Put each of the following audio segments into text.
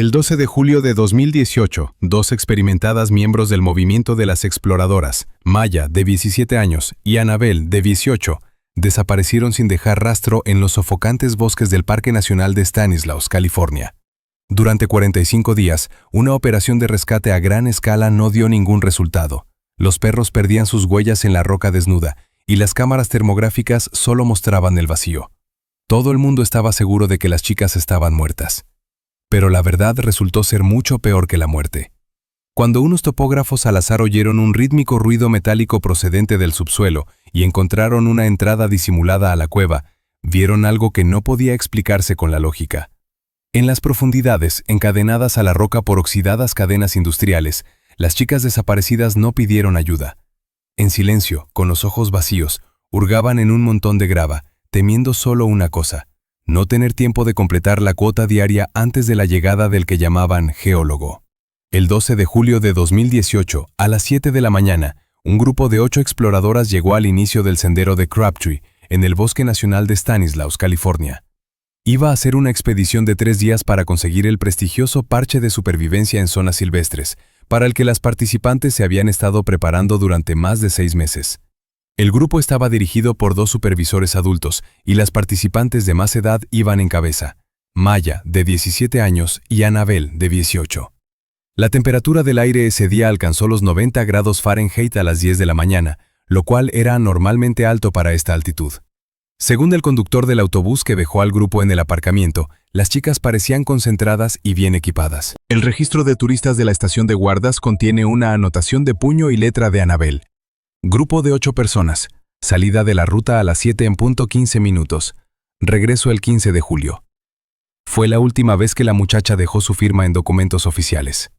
El 12 de julio de 2018, dos experimentadas miembros del movimiento de las exploradoras, Maya, de 17 años, y Annabel, de 18, desaparecieron sin dejar rastro en los sofocantes bosques del Parque Nacional de Stanislaus, California. Durante 45 días, una operación de rescate a gran escala no dio ningún resultado. Los perros perdían sus huellas en la roca desnuda, y las cámaras termográficas solo mostraban el vacío. Todo el mundo estaba seguro de que las chicas estaban muertas. Pero la verdad resultó ser mucho peor que la muerte. Cuando unos topógrafos al azar oyeron un rítmico ruido metálico procedente del subsuelo y encontraron una entrada disimulada a la cueva, vieron algo que no podía explicarse con la lógica. En las profundidades, encadenadas a la roca por oxidadas cadenas industriales, las chicas desaparecidas no pidieron ayuda. En silencio, con los ojos vacíos, hurgaban en un montón de grava, temiendo solo una cosa: no tener tiempo de completar la cuota diaria antes de la llegada del que llamaban geólogo. El 12 de julio de 2018, a las 7 de la mañana, un grupo de 8 exploradoras llegó al inicio del sendero de Crabtree, en el Bosque Nacional de Stanislaus, California. Iba a ser una expedición de 3 días para conseguir el prestigioso parche de supervivencia en zonas silvestres, para el que las participantes se habían estado preparando durante más de 6 meses. El grupo estaba dirigido por 2 supervisores adultos y las participantes de más edad iban en cabeza: Maya, de 17 años, y Annabel, de 18. La temperatura del aire ese día alcanzó los 90 grados Fahrenheit a las 10 de la mañana, lo cual era anormalmente alto para esta altitud. Según el conductor del autobús que dejó al grupo en el aparcamiento, las chicas parecían concentradas y bien equipadas. El registro de turistas de la estación de guardas contiene una anotación de puño y letra de Annabel. Grupo de 8 personas. Salida de la ruta a las 7:15 minutos. Regreso el 15 de julio. Fue la última vez que la muchacha dejó su firma en documentos oficiales.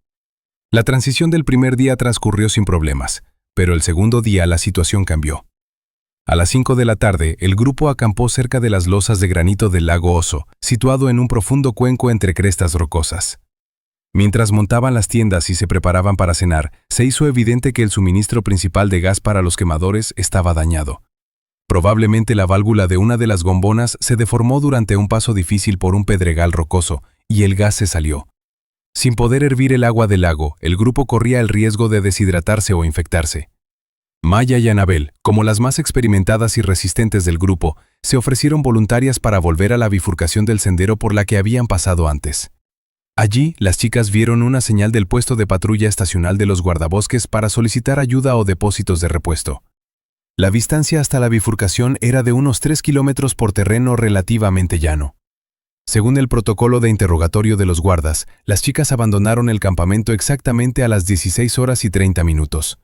La transición del primer día transcurrió sin problemas, pero el segundo día la situación cambió. A las 5 de la tarde, el grupo acampó cerca de las losas de granito del lago Oso, situado en un profundo cuenco entre crestas rocosas. Mientras montaban las tiendas y se preparaban para cenar, se hizo evidente que el suministro principal de gas para los quemadores estaba dañado. Probablemente la válvula de una de las gombonas se deformó durante un paso difícil por un pedregal rocoso, y el gas se salió. Sin poder hervir el agua del lago, el grupo corría el riesgo de deshidratarse o infectarse. Maya y Annabel, como las más experimentadas y resistentes del grupo, se ofrecieron voluntarias para volver a la bifurcación del sendero por la que habían pasado antes. Allí, las chicas vieron una señal del puesto de patrulla estacional de los guardabosques para solicitar ayuda o depósitos de repuesto. La distancia hasta la bifurcación era de unos 3 kilómetros por terreno relativamente llano. Según el protocolo de interrogatorio de los guardas, las chicas abandonaron el campamento exactamente a las 16:30.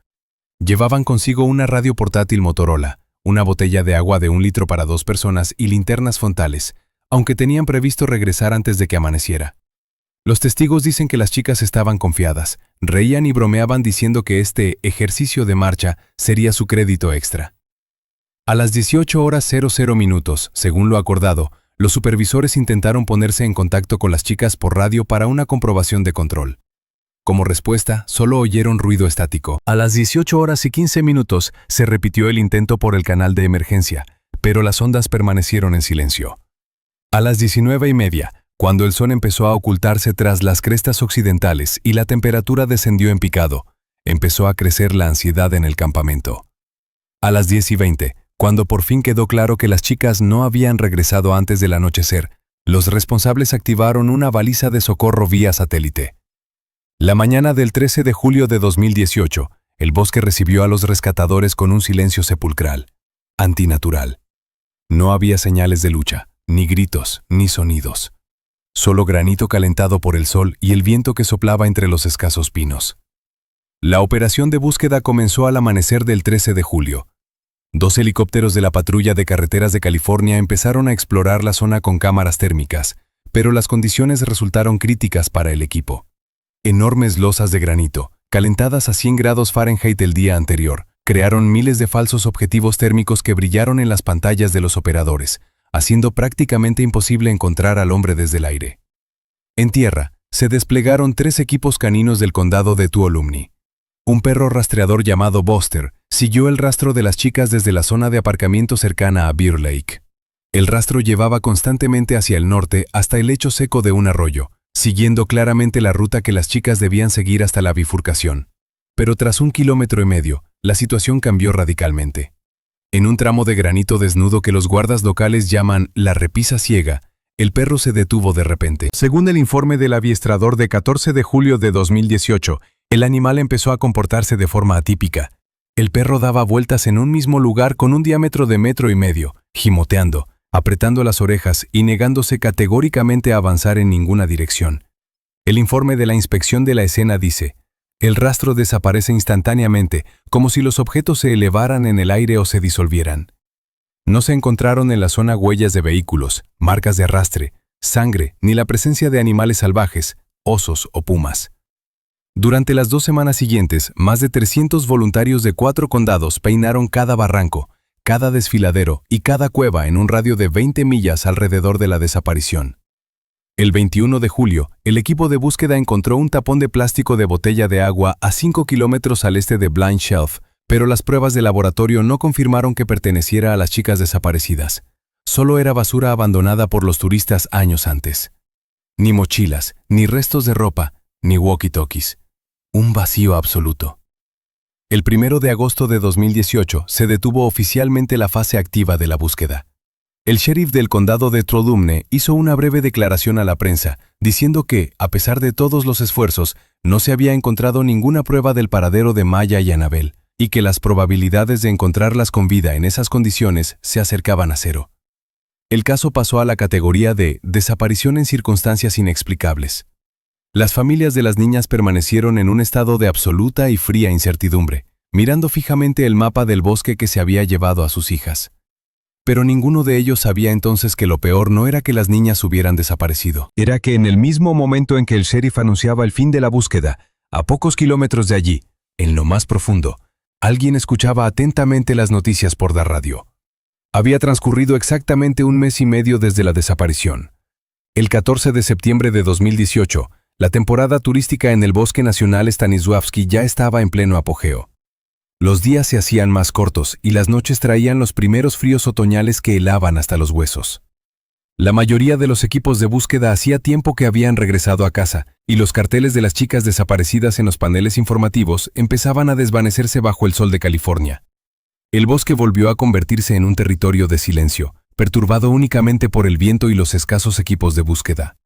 Llevaban consigo una radio portátil Motorola, una botella de agua de 1 litro para 2 personas y linternas frontales, aunque tenían previsto regresar antes de que amaneciera. Los testigos dicen que las chicas estaban confiadas, reían y bromeaban diciendo que este ejercicio de marcha sería su crédito extra. A las 18:00, según lo acordado, los supervisores intentaron ponerse en contacto con las chicas por radio para una comprobación de control. Como respuesta, solo oyeron ruido estático. A las 18:15 se repitió el intento por el canal de emergencia, pero las ondas permanecieron en silencio. A las 19:30, cuando el sol empezó a ocultarse tras las crestas occidentales y la temperatura descendió en picado, empezó a crecer la ansiedad en el campamento. A las 10:20, cuando por fin quedó claro que las chicas no habían regresado antes del anochecer, los responsables activaron una baliza de socorro vía satélite. La mañana del 13 de julio de 2018, el bosque recibió a los rescatadores con un silencio sepulcral, antinatural. No había señales de lucha, ni gritos, ni sonidos. Solo granito calentado por el sol y el viento que soplaba entre los escasos pinos. La operación de búsqueda comenzó al amanecer del 13 de julio. 2 helicópteros de la Patrulla de Carreteras de California empezaron a explorar la zona con cámaras térmicas, pero las condiciones resultaron críticas para el equipo. Enormes losas de granito, calentadas a 100 grados Fahrenheit el día anterior, crearon miles de falsos objetivos térmicos que brillaron en las pantallas de los operadores, haciendo prácticamente imposible encontrar al hombre desde el aire. En tierra, se desplegaron 3 equipos caninos del condado de Tuolumne. Un perro rastreador llamado Buster siguió el rastro de las chicas desde la zona de aparcamiento cercana a Bear Lake. El rastro llevaba constantemente hacia el norte hasta el lecho seco de un arroyo, siguiendo claramente la ruta que las chicas debían seguir hasta la bifurcación. Pero tras 1,5 kilómetros, la situación cambió radicalmente. En un tramo de granito desnudo que los guardas locales llaman la repisa ciega, el perro se detuvo de repente. Según el informe del adiestrador de 14 de julio de 2018, el animal empezó a comportarse de forma atípica. El perro daba vueltas en un mismo lugar con un diámetro de 1,5 metros, gimoteando, apretando las orejas y negándose categóricamente a avanzar en ninguna dirección. El informe de la inspección de la escena dice: el rastro desaparece instantáneamente, como si los objetos se elevaran en el aire o se disolvieran. No se encontraron en la zona huellas de vehículos, marcas de arrastre, sangre, ni la presencia de animales salvajes, osos o pumas. Durante las 2 semanas siguientes, más de 300 voluntarios de 4 condados peinaron cada barranco, cada desfiladero y cada cueva en un radio de 20 millas alrededor de la desaparición. El 21 de julio, el equipo de búsqueda encontró un tapón de plástico de botella de agua a 5 kilómetros al este de Blind Shelf, pero las pruebas de laboratorio no confirmaron que perteneciera a las chicas desaparecidas. Solo era basura abandonada por los turistas años antes. Ni mochilas, ni restos de ropa, ni walkie-talkies. Un vacío absoluto. El 1 de agosto de 2018 se detuvo oficialmente la fase activa de la búsqueda. El sheriff del condado de Trolumne hizo una breve declaración a la prensa, diciendo que, a pesar de todos los esfuerzos, no se había encontrado ninguna prueba del paradero de Maya y Annabelle, y que las probabilidades de encontrarlas con vida en esas condiciones se acercaban a 0. El caso pasó a la categoría de desaparición en circunstancias inexplicables. Las familias de las niñas permanecieron en un estado de absoluta y fría incertidumbre, mirando fijamente el mapa del bosque que se había llevado a sus hijas. Pero ninguno de ellos sabía entonces que lo peor no era que las niñas hubieran desaparecido. Era que en el mismo momento en que el sheriff anunciaba el fin de la búsqueda, a pocos kilómetros de allí, en lo más profundo, alguien escuchaba atentamente las noticias por la radio. Había transcurrido exactamente 1 mes y medio desde la desaparición. El 14 de septiembre de 2018, la temporada turística en el Bosque Nacional Stanisławski ya estaba en pleno apogeo. Los días se hacían más cortos y las noches traían los primeros fríos otoñales que helaban hasta los huesos. La mayoría de los equipos de búsqueda hacía tiempo que habían regresado a casa, y los carteles de las chicas desaparecidas en los paneles informativos empezaban a desvanecerse bajo el sol de California. El bosque volvió a convertirse en un territorio de silencio, perturbado únicamente por el viento y los escasos equipos de búsqueda.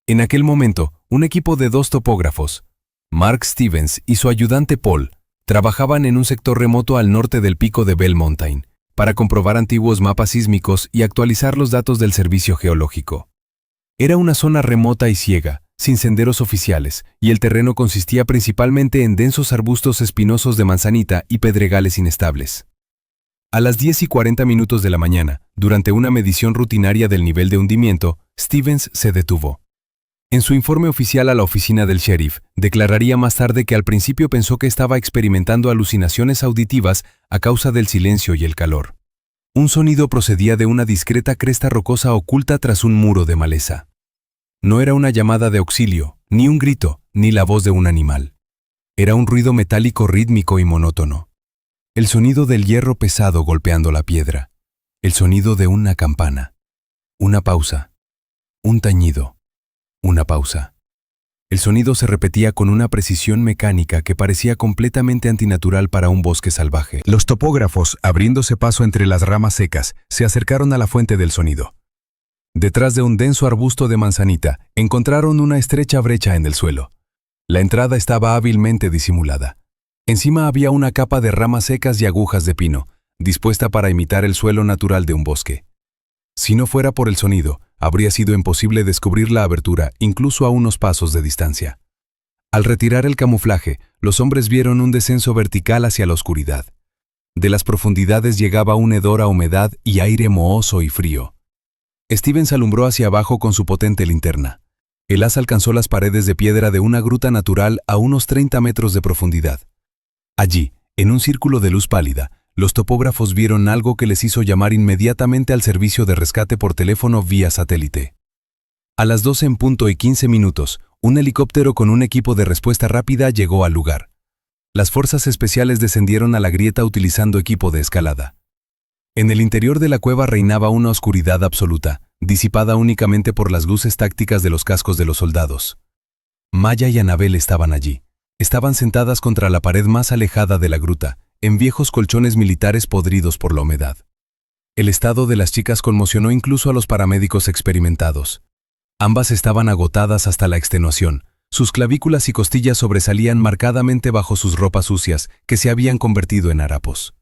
En aquel momento, un equipo de 2 topógrafos, Mark Stevens y su ayudante Paul, trabajaban en un sector remoto al norte del pico de Bell Mountain, para comprobar antiguos mapas sísmicos y actualizar los datos del servicio geológico. Era una zona remota y ciega, sin senderos oficiales, y el terreno consistía principalmente en densos arbustos espinosos de manzanita y pedregales inestables. A las 10:40 de la mañana, durante una medición rutinaria del nivel de hundimiento, Stevens se detuvo. En su informe oficial a la oficina del sheriff, declararía más tarde que al principio pensó que estaba experimentando alucinaciones auditivas a causa del silencio y el calor. Un sonido procedía de una discreta cresta rocosa oculta tras un muro de maleza. No era una llamada de auxilio, ni un grito, ni la voz de un animal. Era un ruido metálico rítmico y monótono. El sonido del hierro pesado golpeando la piedra. El sonido de una campana. Una pausa. Un tañido. Una pausa. El sonido se repetía con una precisión mecánica que parecía completamente antinatural para un bosque salvaje. Los topógrafos, abriéndose paso entre las ramas secas, se acercaron a la fuente del sonido. Detrás de un denso arbusto de manzanita, encontraron una estrecha brecha en el suelo. La entrada estaba hábilmente disimulada. Encima había una capa de ramas secas y agujas de pino, dispuesta para imitar el suelo natural de un bosque. Si no fuera por el sonido, habría sido imposible descubrir la abertura, incluso a unos pasos de distancia. Al retirar el camuflaje, los hombres vieron un descenso vertical hacia la oscuridad. De las profundidades llegaba un hedor a humedad y aire mohoso y frío. Stevens alumbró hacia abajo con su potente linterna. El haz alcanzó las paredes de piedra de una gruta natural a unos 30 metros de profundidad. Allí, en un círculo de luz pálida, los topógrafos vieron algo que les hizo llamar inmediatamente al servicio de rescate por teléfono vía satélite. A las 12:15, un helicóptero con un equipo de respuesta rápida llegó al lugar. Las fuerzas especiales descendieron a la grieta utilizando equipo de escalada. En el interior de la cueva reinaba una oscuridad absoluta, disipada únicamente por las luces tácticas de los cascos de los soldados. Maya y Annabel estaban allí. Estaban sentadas contra la pared más alejada de la gruta, en viejos colchones militares podridos por la humedad. El estado de las chicas conmocionó incluso a los paramédicos experimentados. Ambas estaban agotadas hasta la extenuación. Sus clavículas y costillas sobresalían marcadamente bajo sus ropas sucias, que se habían convertido en harapos.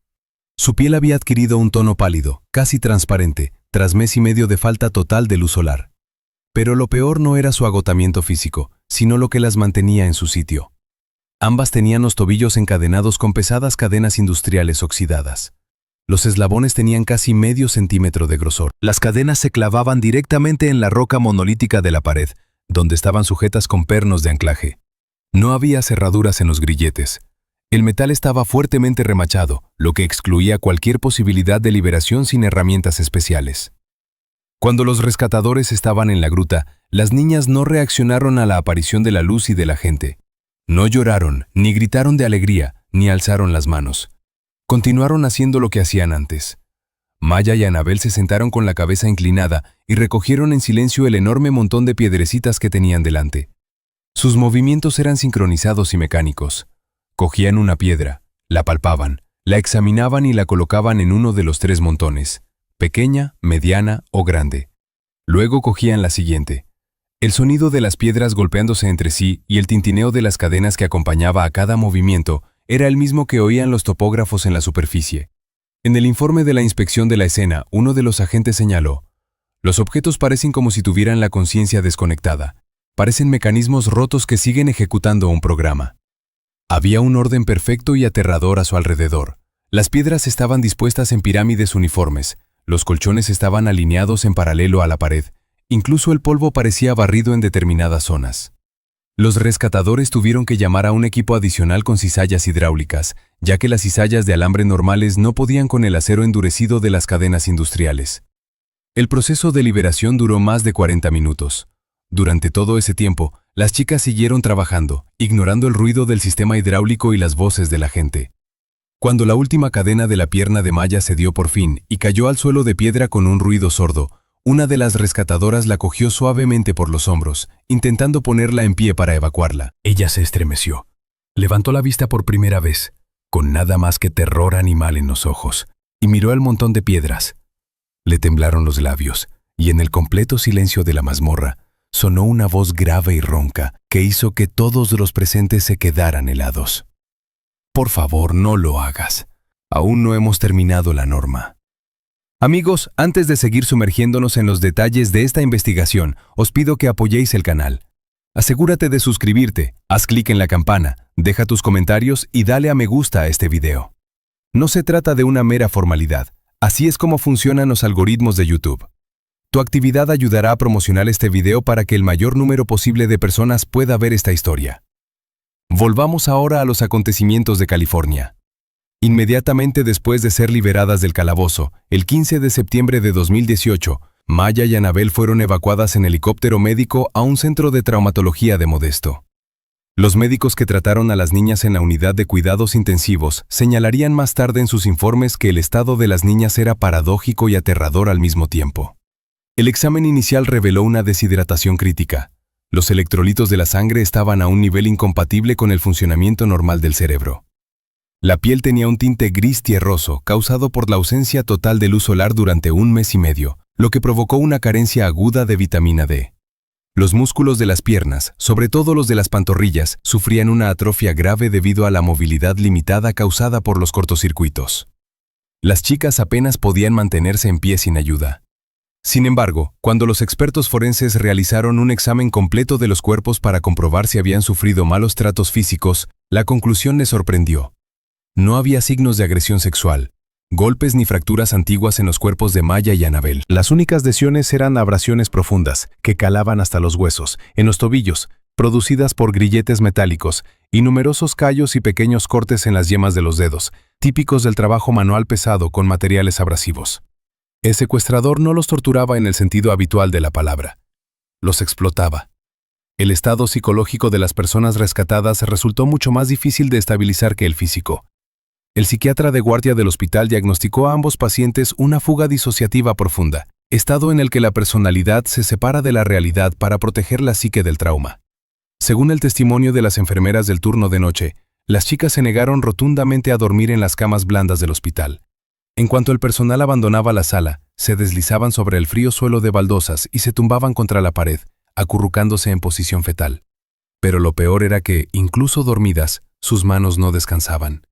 Su piel había adquirido un tono pálido, casi transparente, tras mes y medio de falta total de luz solar. Pero lo peor no era su agotamiento físico, sino lo que las mantenía en su sitio. Ambas tenían los tobillos encadenados con pesadas cadenas industriales oxidadas. Los eslabones tenían casi medio centímetro de grosor. Las cadenas se clavaban directamente en la roca monolítica de la pared, donde estaban sujetas con pernos de anclaje. No había cerraduras en los grilletes. El metal estaba fuertemente remachado, lo que excluía cualquier posibilidad de liberación sin herramientas especiales. Cuando los rescatadores estaban en la gruta, las niñas no reaccionaron a la aparición de la luz y de la gente. No lloraron, ni gritaron de alegría, ni alzaron las manos. Continuaron haciendo lo que hacían antes. Maya y Annabel se sentaron con la cabeza inclinada y recogieron en silencio el enorme montón de piedrecitas que tenían delante. Sus movimientos eran sincronizados y mecánicos. Cogían una piedra, la palpaban, la examinaban y la colocaban en uno de los 3 montones, pequeña, mediana o grande. Luego cogían la siguiente. El sonido de las piedras golpeándose entre sí y el tintineo de las cadenas que acompañaba a cada movimiento era el mismo que oían los topógrafos en la superficie. En el informe de la inspección de la escena, uno de los agentes señaló: los objetos parecen como si tuvieran la conciencia desconectada. Parecen mecanismos rotos que siguen ejecutando un programa. Había un orden perfecto y aterrador a su alrededor. Las piedras estaban dispuestas en pirámides uniformes, los colchones estaban alineados en paralelo a la pared, incluso el polvo parecía barrido en determinadas zonas. Los rescatadores tuvieron que llamar a un equipo adicional con cizallas hidráulicas, ya que las cizallas de alambre normales no podían con el acero endurecido de las cadenas industriales. El proceso de liberación duró más de 40 minutos. Durante todo ese tiempo, las chicas siguieron trabajando, ignorando el ruido del sistema hidráulico y las voces de la gente. Cuando la última cadena de la pierna de Maya cedió por fin y cayó al suelo de piedra con un ruido sordo, una de las rescatadoras la cogió suavemente por los hombros, intentando ponerla en pie para evacuarla. Ella se estremeció. Levantó la vista por primera vez, con nada más que terror animal en los ojos, y miró el montón de piedras. Le temblaron los labios, y en el completo silencio de la mazmorra, sonó una voz grave y ronca que hizo que todos los presentes se quedaran helados. Por favor, no lo hagas. Aún no hemos terminado la norma. Amigos, antes de seguir sumergiéndonos en los detalles de esta investigación, os pido que apoyéis el canal. Asegúrate de suscribirte, haz clic en la campana, deja tus comentarios y dale a me gusta a este video. No se trata de una mera formalidad, así es como funcionan los algoritmos de YouTube. Tu actividad ayudará a promocionar este video para que el mayor número posible de personas pueda ver esta historia. Volvamos ahora a los acontecimientos de California. Inmediatamente después de ser liberadas del calabozo, el 15 de septiembre de 2018, Maya y Annabel fueron evacuadas en helicóptero médico a un centro de traumatología de Modesto. Los médicos que trataron a las niñas en la unidad de cuidados intensivos señalarían más tarde en sus informes que el estado de las niñas era paradójico y aterrador al mismo tiempo. El examen inicial reveló una deshidratación crítica. Los electrolitos de la sangre estaban a un nivel incompatible con el funcionamiento normal del cerebro. La piel tenía un tinte gris tierroso causado por la ausencia total de luz solar durante 1 mes y medio, lo que provocó una carencia aguda de vitamina D. Los músculos de las piernas, sobre todo los de las pantorrillas, sufrían una atrofia grave debido a la movilidad limitada causada por los cortocircuitos. Las chicas apenas podían mantenerse en pie sin ayuda. Sin embargo, cuando los expertos forenses realizaron un examen completo de los cuerpos para comprobar si habían sufrido malos tratos físicos, la conclusión les sorprendió. No había signos de agresión sexual, golpes ni fracturas antiguas en los cuerpos de Maya y Annabel. Las únicas lesiones eran abrasiones profundas, que calaban hasta los huesos, en los tobillos, producidas por grilletes metálicos, y numerosos callos y pequeños cortes en las yemas de los dedos, típicos del trabajo manual pesado con materiales abrasivos. El secuestrador no los torturaba en el sentido habitual de la palabra. Los explotaba. El estado psicológico de las personas rescatadas resultó mucho más difícil de estabilizar que el físico. El psiquiatra de guardia del hospital diagnosticó a ambos pacientes una fuga disociativa profunda, estado en el que la personalidad se separa de la realidad para proteger la psique del trauma. Según el testimonio de las enfermeras del turno de noche, las chicas se negaron rotundamente a dormir en las camas blandas del hospital. En cuanto el personal abandonaba la sala, se deslizaban sobre el frío suelo de baldosas y se tumbaban contra la pared, acurrucándose en posición fetal. Pero lo peor era que, incluso dormidas, sus manos no descansaban.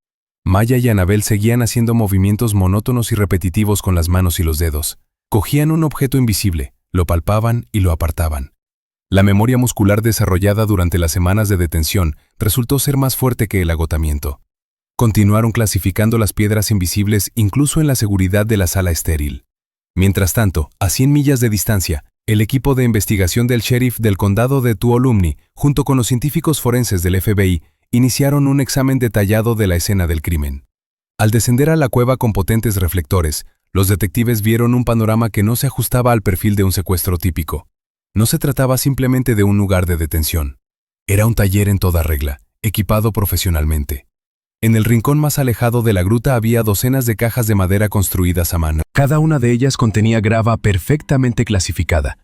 Maya y Anabel seguían haciendo movimientos monótonos y repetitivos con las manos y los dedos. Cogían un objeto invisible, lo palpaban y lo apartaban. La memoria muscular desarrollada durante las semanas de detención resultó ser más fuerte que el agotamiento. Continuaron clasificando las piedras invisibles incluso en la seguridad de la sala estéril. Mientras tanto, a 100 millas de distancia, el equipo de investigación del sheriff del condado de Tuolumne, junto con los científicos forenses del FBI, iniciaron un examen detallado de la escena del crimen. Al descender a la cueva con potentes reflectores, los detectives vieron un panorama que no se ajustaba al perfil de un secuestro típico. No se trataba simplemente de un lugar de detención. Era un taller en toda regla, equipado profesionalmente. En el rincón más alejado de la gruta había docenas de cajas de madera construidas a mano. Cada una de ellas contenía grava perfectamente clasificada.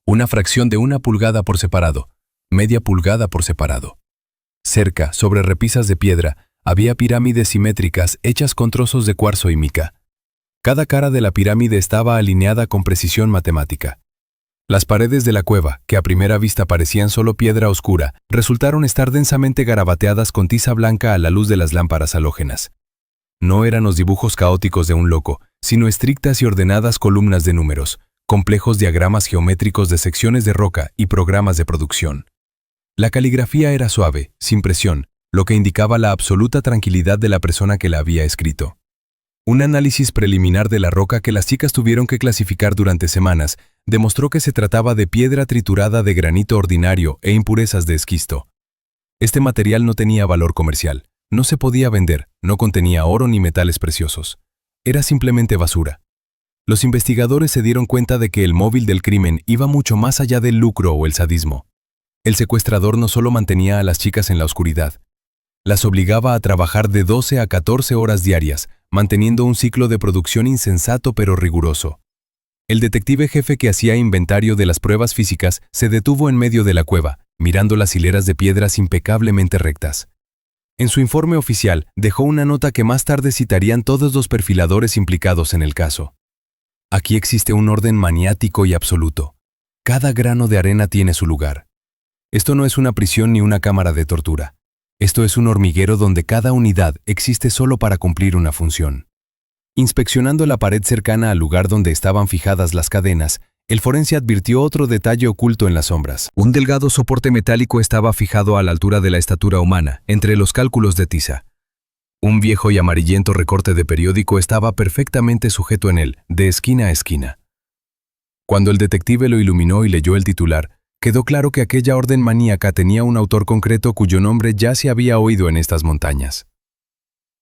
Una fracción de 1 pulgada por separado, media pulgada por separado. Cerca, sobre repisas de piedra, había pirámides simétricas hechas con trozos de cuarzo y mica. Cada cara de la pirámide estaba alineada con precisión matemática. Las paredes de la cueva, que a primera vista parecían solo piedra oscura, resultaron estar densamente garabateadas con tiza blanca a la luz de las lámparas halógenas. No eran los dibujos caóticos de un loco, sino estrictas y ordenadas columnas de números, complejos diagramas geométricos de secciones de roca y programas de producción. La caligrafía era suave, sin presión, lo que indicaba la absoluta tranquilidad de la persona que la había escrito. Un análisis preliminar de la roca que las chicas tuvieron que clasificar durante semanas demostró que se trataba de piedra triturada de granito ordinario e impurezas de esquisto. Este material no tenía valor comercial, no se podía vender, no contenía oro ni metales preciosos. Era simplemente basura. Los investigadores se dieron cuenta de que el móvil del crimen iba mucho más allá del lucro o el sadismo. El secuestrador no solo mantenía a las chicas en la oscuridad, las obligaba a trabajar de 12 a 14 horas diarias, manteniendo un ciclo de producción insensato pero riguroso. El detective jefe que hacía inventario de las pruebas físicas se detuvo en medio de la cueva, mirando las hileras de piedras impecablemente rectas. En su informe oficial dejó una nota que más tarde citarían todos los perfiladores implicados en el caso. Aquí existe un orden maniático y absoluto. Cada grano de arena tiene su lugar. Esto no es una prisión ni una cámara de tortura. Esto es un hormiguero donde cada unidad existe solo para cumplir una función. Inspeccionando la pared cercana al lugar donde estaban fijadas las cadenas, el forense advirtió otro detalle oculto en las sombras. Un delgado soporte metálico estaba fijado a la altura de la estatura humana, entre los cálculos de tiza. Un viejo y amarillento recorte de periódico estaba perfectamente sujeto en él, de esquina a esquina. Cuando el detective lo iluminó y leyó el titular, quedó claro que aquella orden maníaca tenía un autor concreto cuyo nombre ya se había oído en estas montañas.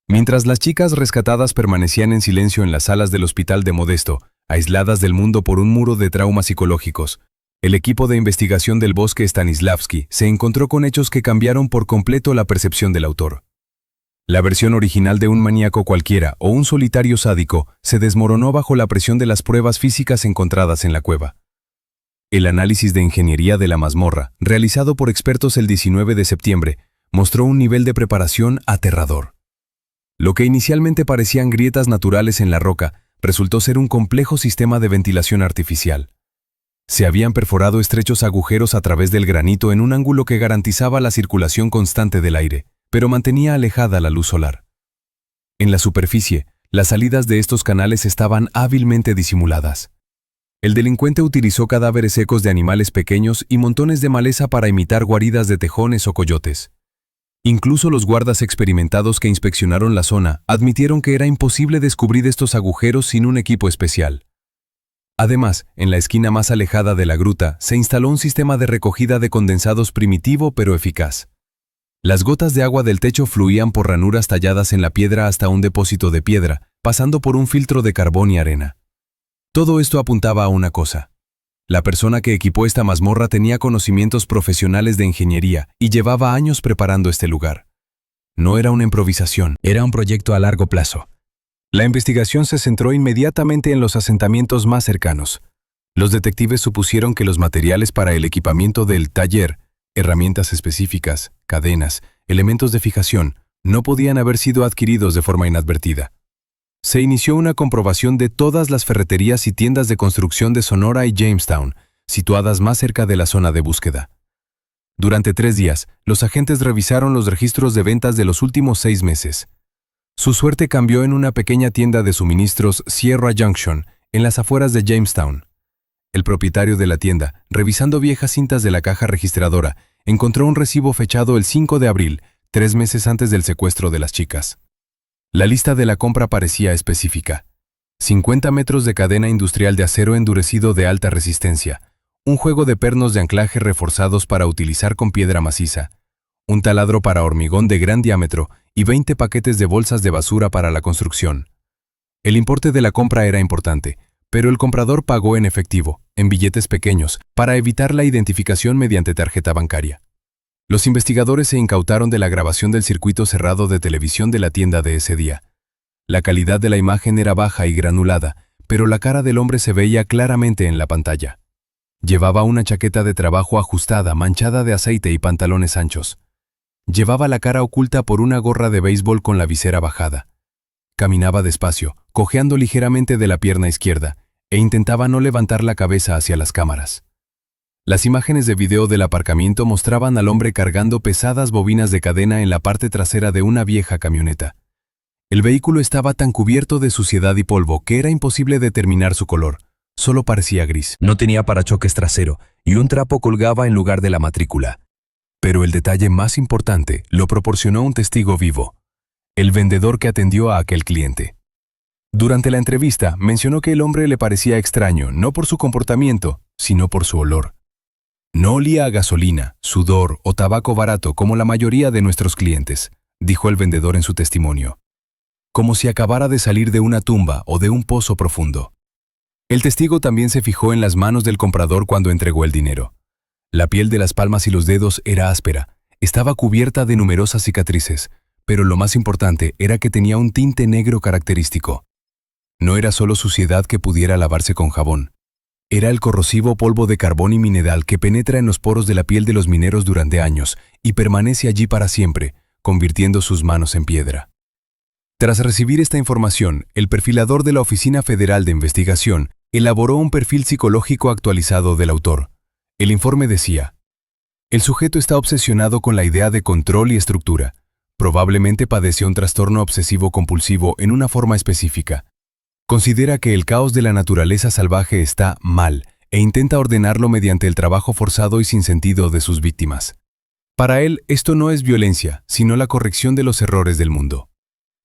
Mientras las chicas rescatadas permanecían en silencio en las salas del hospital de Modesto, aisladas del mundo por un muro de traumas psicológicos, el equipo de investigación del bosque Stanislavski se encontró con hechos que cambiaron por completo la percepción del autor. La versión original de un maníaco cualquiera o un solitario sádico se desmoronó bajo la presión de las pruebas físicas encontradas en la cueva. El análisis de ingeniería de la mazmorra, realizado por expertos el 19 de septiembre, mostró un nivel de preparación aterrador. Lo que inicialmente parecían grietas naturales en la roca, resultó ser un complejo sistema de ventilación artificial. Se habían perforado estrechos agujeros a través del granito en un ángulo que garantizaba la circulación constante del aire, pero mantenía alejada la luz solar. En la superficie, las salidas de estos canales estaban hábilmente disimuladas. El delincuente utilizó cadáveres secos de animales pequeños y montones de maleza para imitar guaridas de tejones o coyotes. Incluso los guardas experimentados que inspeccionaron la zona admitieron que era imposible descubrir estos agujeros sin un equipo especial. Además, en la esquina más alejada de la gruta se instaló un sistema de recogida de condensados primitivo pero eficaz. Las gotas de agua del techo fluían por ranuras talladas en la piedra hasta un depósito de piedra, pasando por un filtro de carbón y arena. Todo esto apuntaba a una cosa. La persona que equipó esta mazmorra tenía conocimientos profesionales de ingeniería y llevaba años preparando este lugar. No era una improvisación, era un proyecto a largo plazo. La investigación se centró inmediatamente en los asentamientos más cercanos. Los detectives supusieron que los materiales para el equipamiento del taller, herramientas específicas, cadenas, elementos de fijación, no podían haber sido adquiridos de forma inadvertida. Se inició una comprobación de todas las ferreterías y tiendas de construcción de Sonora y Jamestown, situadas más cerca de la zona de búsqueda. Durante 3 días, los agentes revisaron los registros de ventas de los últimos 6 meses. Su suerte cambió en una pequeña tienda de suministros Sierra Junction, en las afueras de Jamestown. El propietario de la tienda, revisando viejas cintas de la caja registradora, encontró un recibo fechado el 5 de abril, 3 meses antes del secuestro de las chicas. La lista de la compra parecía específica. 50 metros de cadena industrial de acero endurecido de alta resistencia, un juego de pernos de anclaje reforzados para utilizar con piedra maciza, un taladro para hormigón de gran diámetro y 20 paquetes de bolsas de basura para la construcción. El importe de la compra era importante, pero el comprador pagó en efectivo, en billetes pequeños, para evitar la identificación mediante tarjeta bancaria. Los investigadores se incautaron de la grabación del circuito cerrado de televisión de la tienda de ese día. La calidad de la imagen era baja y granulada, pero la cara del hombre se veía claramente en la pantalla. Llevaba una chaqueta de trabajo ajustada, manchada de aceite y pantalones anchos. Llevaba la cara oculta por una gorra de béisbol con la visera bajada. Caminaba despacio, cojeando ligeramente de la pierna izquierda, e intentaba no levantar la cabeza hacia las cámaras. Las imágenes de video del aparcamiento mostraban al hombre cargando pesadas bobinas de cadena en la parte trasera de una vieja camioneta. El vehículo estaba tan cubierto de suciedad y polvo que era imposible determinar su color. Solo parecía gris. No tenía parachoques trasero y un trapo colgaba en lugar de la matrícula. Pero el detalle más importante lo proporcionó un testigo vivo, el vendedor que atendió a aquel cliente. Durante la entrevista mencionó que el hombre le parecía extraño, no por su comportamiento, sino por su olor. No olía a gasolina, sudor o tabaco barato como la mayoría de nuestros clientes, dijo el vendedor en su testimonio. Como si acabara de salir de una tumba o de un pozo profundo. El testigo también se fijó en las manos del comprador cuando entregó el dinero. La piel de las palmas y los dedos era áspera, estaba cubierta de numerosas cicatrices, pero lo más importante era que tenía un tinte negro característico. No era solo suciedad que pudiera lavarse con jabón. Era el corrosivo polvo de carbón y mineral que penetra en los poros de la piel de los mineros durante años y permanece allí para siempre, convirtiendo sus manos en piedra. Tras recibir esta información, el perfilador de la Oficina Federal de Investigación elaboró un perfil psicológico actualizado del autor. El informe decía: el sujeto está obsesionado con la idea de control y estructura. Probablemente padece un trastorno obsesivo-compulsivo en una forma específica. Considera que el caos de la naturaleza salvaje está mal e intenta ordenarlo mediante el trabajo forzado y sin sentido de sus víctimas. Para él, esto no es violencia, sino la corrección de los errores del mundo.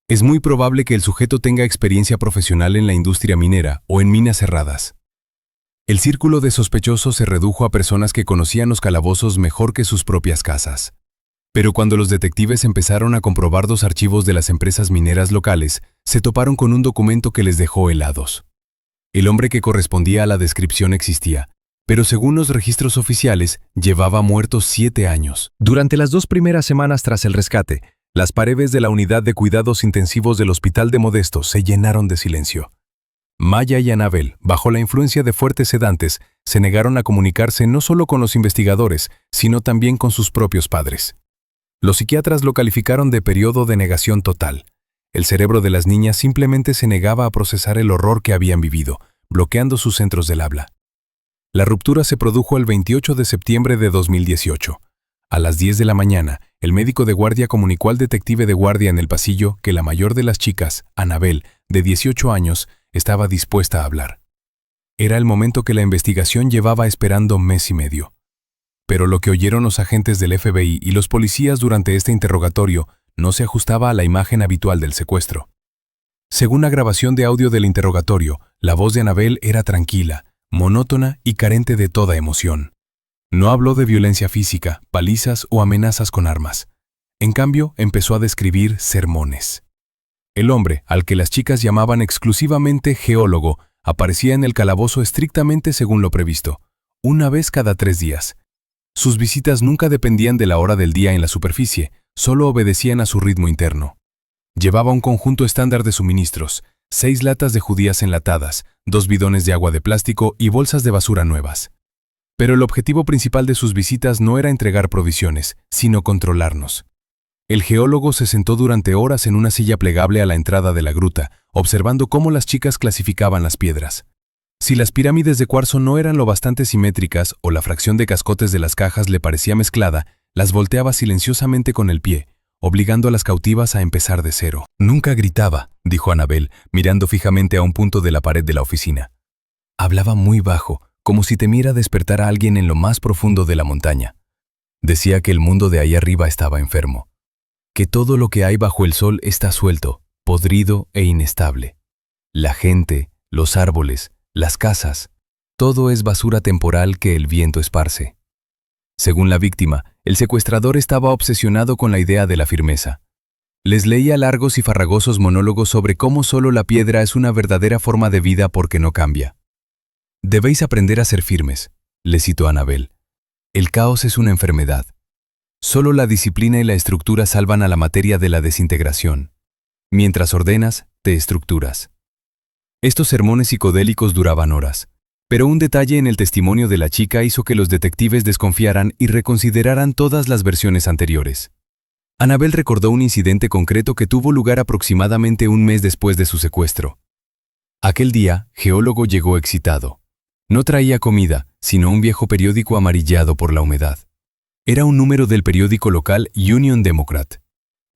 Es muy probable que el sujeto tenga experiencia profesional en la industria minera o en minas cerradas. El círculo de sospechosos se redujo a personas que conocían los calabozos mejor que sus propias casas. Pero cuando los detectives empezaron a comprobar los archivos de las empresas mineras locales, se toparon con un documento que les dejó helados. El hombre que correspondía a la descripción existía, pero según los registros oficiales, llevaba muerto 7 años. Durante las 2 primeras semanas tras el rescate, las paredes de la unidad de cuidados intensivos del Hospital de Modesto se llenaron de silencio. Maya y Annabel, bajo la influencia de fuertes sedantes, se negaron a comunicarse no solo con los investigadores, sino también con sus propios padres. Los psiquiatras lo calificaron de periodo de negación total. El cerebro de las niñas simplemente se negaba a procesar el horror que habían vivido, bloqueando sus centros del habla. La ruptura se produjo el 28 de septiembre de 2018. A las 10 de la mañana, el médico de guardia comunicó al detective de guardia en el pasillo que la mayor de las chicas, Annabel, de 18 años, estaba dispuesta a hablar. Era el momento que la investigación llevaba esperando mes y medio. Pero lo que oyeron los agentes del FBI y los policías durante este interrogatorio no se ajustaba a la imagen habitual del secuestro. Según la grabación de audio del interrogatorio, la voz de Annabel era tranquila, monótona y carente de toda emoción. No habló de violencia física, palizas o amenazas con armas. En cambio, empezó a describir sermones. El hombre, al que las chicas llamaban exclusivamente geólogo, aparecía en el calabozo estrictamente según lo previsto, una vez cada 3 días. Sus visitas nunca dependían de la hora del día en la superficie, solo obedecían a su ritmo interno. Llevaba un conjunto estándar de suministros, 6 latas de judías enlatadas, 2 bidones de agua de plástico y bolsas de basura nuevas. Pero el objetivo principal de sus visitas no era entregar provisiones, sino controlarnos. El geólogo se sentó durante horas en una silla plegable a la entrada de la gruta, observando cómo las chicas clasificaban las piedras. Si las pirámides de cuarzo no eran lo bastante simétricas o la fracción de cascotes de las cajas le parecía mezclada, las volteaba silenciosamente con el pie, obligando a las cautivas a empezar de cero. Nunca gritaba, dijo Annabel, mirando fijamente a un punto de la pared de la oficina. Hablaba muy bajo, como si temiera despertar a alguien en lo más profundo de la montaña. Decía que el mundo de ahí arriba estaba enfermo, que todo lo que hay bajo el sol está suelto, podrido e inestable. La gente, los árboles, las casas, todo es basura temporal que el viento esparce. Según la víctima, el secuestrador estaba obsesionado con la idea de la firmeza. Les leía largos y farragosos monólogos sobre cómo solo la piedra es una verdadera forma de vida porque no cambia. Debéis aprender a ser firmes, le citó Annabel. El caos es una enfermedad. Solo la disciplina y la estructura salvan a la materia de la desintegración. Mientras ordenas, te estructuras. Estos sermones psicodélicos duraban horas, pero un detalle en el testimonio de la chica hizo que los detectives desconfiaran y reconsideraran todas las versiones anteriores. Annabel recordó un incidente concreto que tuvo lugar aproximadamente un mes después de su secuestro. Aquel día, geólogo llegó excitado. No traía comida, sino un viejo periódico amarillado por la humedad. Era un número del periódico local Union Democrat.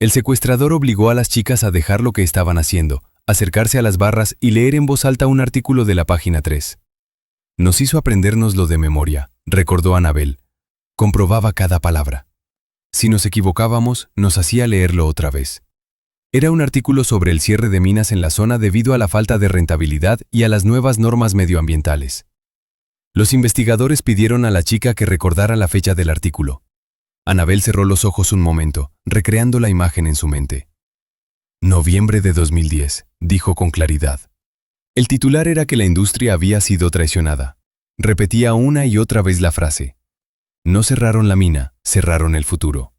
El secuestrador obligó a las chicas a dejar lo que estaban haciendo, acercarse a las barras y leer en voz alta un artículo de la página 3. Nos hizo aprendérnoslo de memoria, recordó Annabel. Comprobaba cada palabra. Si nos equivocábamos, nos hacía leerlo otra vez. Era un artículo sobre el cierre de minas en la zona debido a la falta de rentabilidad y a las nuevas normas medioambientales. Los investigadores pidieron a la chica que recordara la fecha del artículo. Annabel cerró los ojos un momento, recreando la imagen en su mente. Noviembre de 2010, dijo con claridad. El titular era que la industria había sido traicionada. Repetía una y otra vez la frase. No cerraron la mina, cerraron el futuro.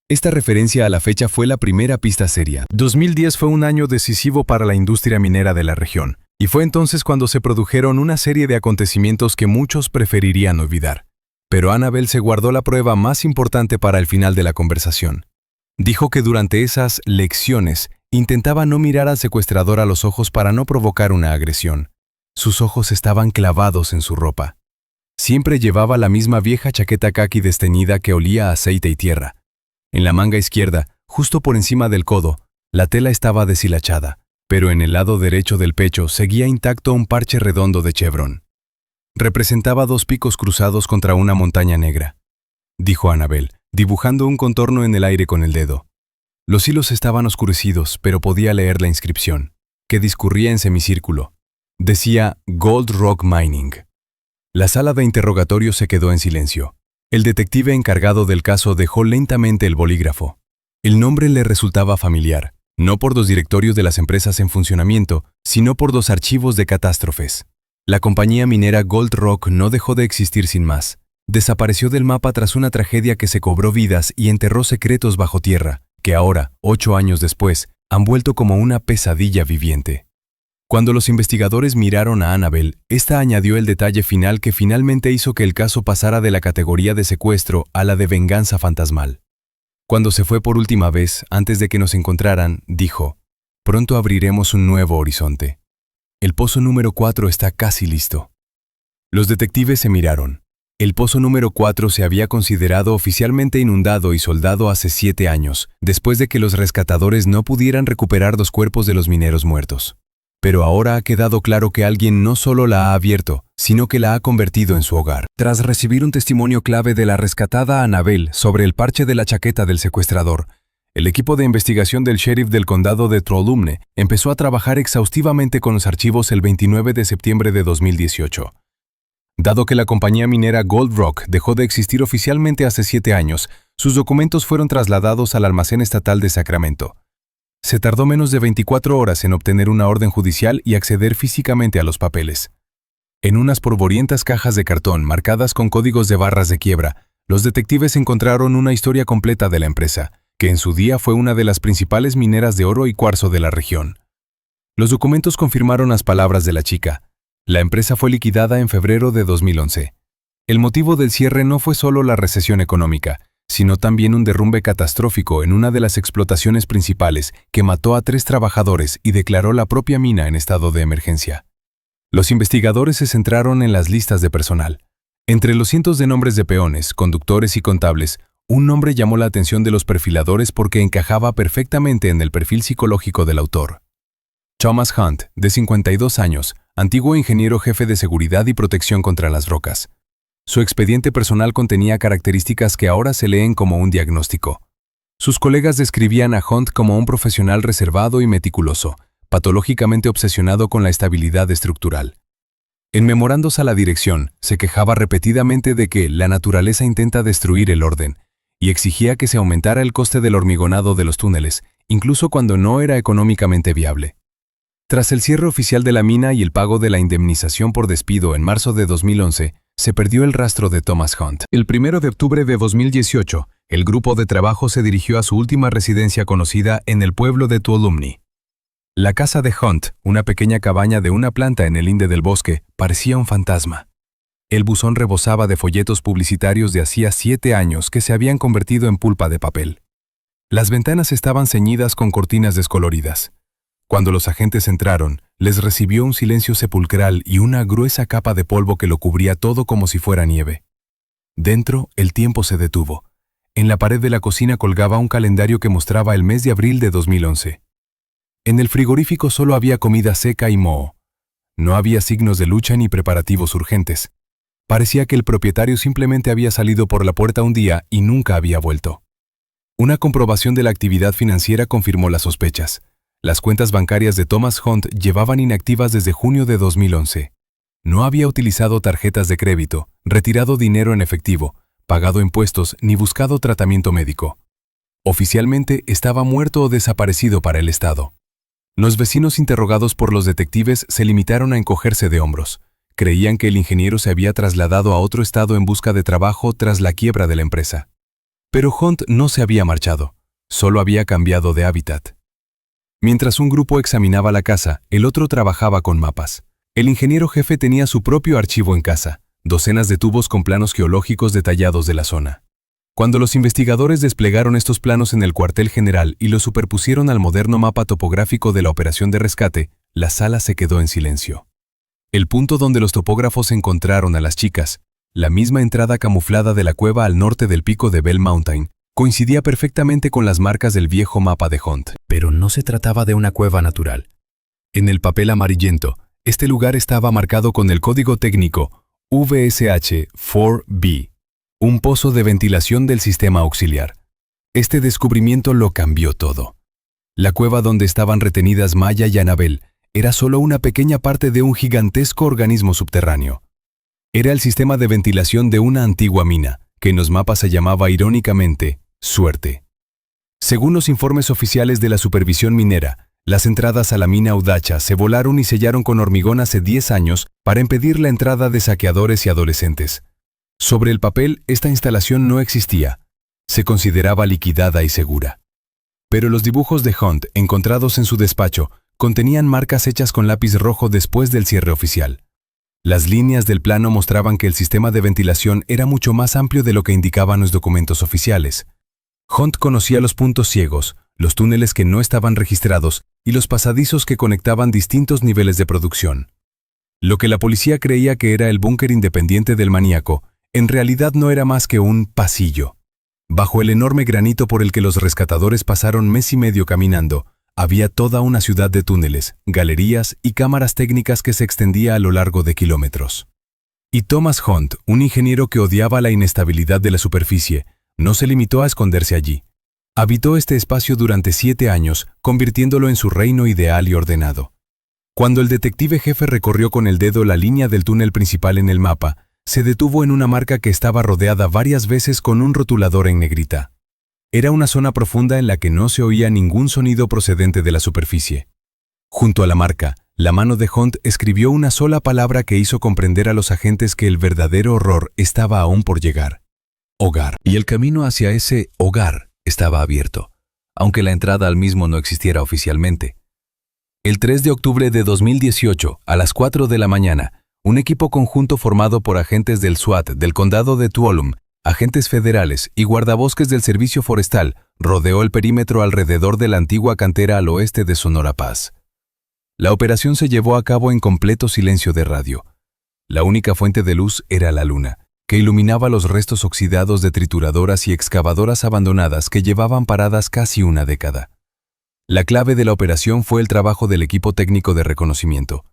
Esta referencia a la fecha fue la primera pista seria. 2010 fue un año decisivo para la industria minera de la región, y fue entonces cuando se produjeron una serie de acontecimientos que muchos preferirían olvidar. Pero Annabel se guardó la prueba más importante para el final de la conversación. Dijo que durante esas lecciones intentaba no mirar al secuestrador a los ojos para no provocar una agresión. Sus ojos estaban clavados en su ropa. Siempre llevaba la misma vieja chaqueta caqui desteñida que olía a aceite y tierra. En la manga izquierda, justo por encima del codo, la tela estaba deshilachada, pero en el lado derecho del pecho seguía intacto un parche redondo de chevron. Representaba 2 picos cruzados contra una montaña negra, dijo Annabel, dibujando un contorno en el aire con el dedo. Los hilos estaban oscurecidos, pero podía leer la inscripción, que discurría en semicírculo. Decía Gold Rock Mining. La sala de interrogatorio se quedó en silencio. El detective encargado del caso dejó lentamente el bolígrafo. El nombre le resultaba familiar, no por 2 directorios de las empresas en funcionamiento, sino por 2 archivos de catástrofes. La compañía minera Gold Rock no dejó de existir sin más. Desapareció del mapa tras una tragedia que se cobró vidas y enterró secretos bajo tierra, que ahora, 8 años después, han vuelto como una pesadilla viviente. Cuando los investigadores miraron a Annabel, esta añadió el detalle final que finalmente hizo que el caso pasara de la categoría de secuestro a la de venganza fantasmal. Cuando se fue por última vez, antes de que nos encontraran, dijo, «Pronto abriremos un nuevo horizonte. El pozo número 4 está casi listo». Los detectives se miraron. El pozo número 4 se había considerado oficialmente inundado y soldado hace 7 años, después de que los rescatadores no pudieran recuperar 2 cuerpos de los mineros muertos. Pero ahora ha quedado claro que alguien no solo la ha abierto, sino que la ha convertido en su hogar. Tras recibir un testimonio clave de la rescatada Annabel sobre el parche de la chaqueta del secuestrador, el equipo de investigación del sheriff del condado de Tuolumne empezó a trabajar exhaustivamente con los archivos el 29 de septiembre de 2018. Dado que la compañía minera Gold Rock dejó de existir oficialmente hace 7 años, sus documentos fueron trasladados al almacén estatal de Sacramento. Se tardó menos de 24 horas en obtener una orden judicial y acceder físicamente a los papeles. En unas polvorientas cajas de cartón marcadas con códigos de barras de quiebra, los detectives encontraron una historia completa de la empresa, que en su día fue una de las principales mineras de oro y cuarzo de la región. Los documentos confirmaron las palabras de la chica. La empresa fue liquidada en febrero de 2011. El motivo del cierre no fue solo la recesión económica, sino también un derrumbe catastrófico en una de las explotaciones principales que mató a 3 trabajadores y declaró la propia mina en estado de emergencia. Los investigadores se centraron en las listas de personal. Entre los cientos de nombres de peones, conductores y contables, un nombre llamó la atención de los perfiladores porque encajaba perfectamente en el perfil psicológico del autor. Thomas Hunt, de 52 años, antiguo ingeniero jefe de seguridad y protección contra las rocas. Su expediente personal contenía características que ahora se leen como un diagnóstico. Sus colegas describían a Hunt como un profesional reservado y meticuloso, patológicamente obsesionado con la estabilidad estructural. En memorandos a la dirección, se quejaba repetidamente de que la naturaleza intenta destruir el orden, y exigía que se aumentara el coste del hormigonado de los túneles, incluso cuando no era económicamente viable. Tras el cierre oficial de la mina y el pago de la indemnización por despido en marzo de 2011, se perdió el rastro de Thomas Hunt. El 1 de octubre de 2018, el grupo de trabajo se dirigió a su última residencia conocida en el pueblo de Tuolumne. La casa de Hunt, una pequeña cabaña de una planta en el linde del bosque, parecía un fantasma. El buzón rebosaba de folletos publicitarios de hacía 7 años que se habían convertido en pulpa de papel. Las ventanas estaban ceñidas con cortinas descoloridas. Cuando los agentes entraron, les recibió un silencio sepulcral y una gruesa capa de polvo que lo cubría todo como si fuera nieve. Dentro, el tiempo se detuvo. En la pared de la cocina colgaba un calendario que mostraba el mes de abril de 2011. En el frigorífico solo había comida seca y moho. No había signos de lucha ni preparativos urgentes. Parecía que el propietario simplemente había salido por la puerta un día y nunca había vuelto. Una comprobación de la actividad financiera confirmó las sospechas. Las cuentas bancarias de Thomas Hunt llevaban inactivas desde junio de 2011. No había utilizado tarjetas de crédito, retirado dinero en efectivo, pagado impuestos ni buscado tratamiento médico. Oficialmente estaba muerto o desaparecido para el Estado. Los vecinos interrogados por los detectives se limitaron a encogerse de hombros. Creían que el ingeniero se había trasladado a otro estado en busca de trabajo tras la quiebra de la empresa. Pero Hunt no se había marchado, solo había cambiado de hábitat. Mientras un grupo examinaba la casa, el otro trabajaba con mapas. El ingeniero jefe tenía su propio archivo en casa, docenas de tubos con planos geológicos detallados de la zona. Cuando los investigadores desplegaron estos planos en el cuartel general y los superpusieron al moderno mapa topográfico de la operación de rescate, la sala se quedó en silencio. El punto donde los topógrafos encontraron a las chicas, la misma entrada camuflada de la cueva al norte del pico de Bell Mountain, coincidía perfectamente con las marcas del viejo mapa de Hunt. Pero no se trataba de una cueva natural. En el papel amarillento, este lugar estaba marcado con el código técnico VSH-4B, un pozo de ventilación del sistema auxiliar. Este descubrimiento lo cambió todo. La cueva donde estaban retenidas Maya y Annabel era solo una pequeña parte de un gigantesco organismo subterráneo. Era el sistema de ventilación de una antigua mina, que en los mapas se llamaba irónicamente Suerte. Según los informes oficiales de la supervisión minera, las entradas a la mina Audacha se volaron y sellaron con hormigón hace 10 años para impedir la entrada de saqueadores y adolescentes. Sobre el papel, esta instalación no existía. Se consideraba liquidada y segura. Pero los dibujos de Hunt, encontrados en su despacho, contenían marcas hechas con lápiz rojo después del cierre oficial. Las líneas del plano mostraban que el sistema de ventilación era mucho más amplio de lo que indicaban los documentos oficiales. Hunt conocía los puntos ciegos, los túneles que no estaban registrados y los pasadizos que conectaban distintos niveles de producción. Lo que la policía creía que era el búnker independiente del maníaco, en realidad no era más que un pasillo. Bajo el enorme granito por el que los rescatadores pasaron mes y medio caminando, había toda una ciudad de túneles, galerías y cámaras técnicas que se extendía a lo largo de kilómetros. Y Thomas Hunt, un ingeniero que odiaba la inestabilidad de la superficie, no se limitó a esconderse allí. Habitó este espacio durante 7 años, convirtiéndolo en su reino ideal y ordenado. Cuando el detective jefe recorrió con el dedo la línea del túnel principal en el mapa, se detuvo en una marca que estaba rodeada varias veces con un rotulador en negrita. Era una zona profunda en la que no se oía ningún sonido procedente de la superficie. Junto a la marca, la mano de Hunt escribió una sola palabra que hizo comprender a los agentes que el verdadero horror estaba aún por llegar. Hogar. Y el camino hacia ese hogar estaba abierto, aunque la entrada al mismo no existiera oficialmente. El 3 de octubre de 2018, a las 4 de la mañana, un equipo conjunto formado por agentes del SWAT del condado de Tuolumne, agentes federales y guardabosques del Servicio Forestal rodeó el perímetro alrededor de la antigua cantera al oeste de Sonora Pass. La operación se llevó a cabo en completo silencio de radio. La única fuente de luz era la luna, que iluminaba los restos oxidados de trituradoras y excavadoras abandonadas que llevaban paradas casi una década. La clave de la operación fue el trabajo del equipo técnico de reconocimiento.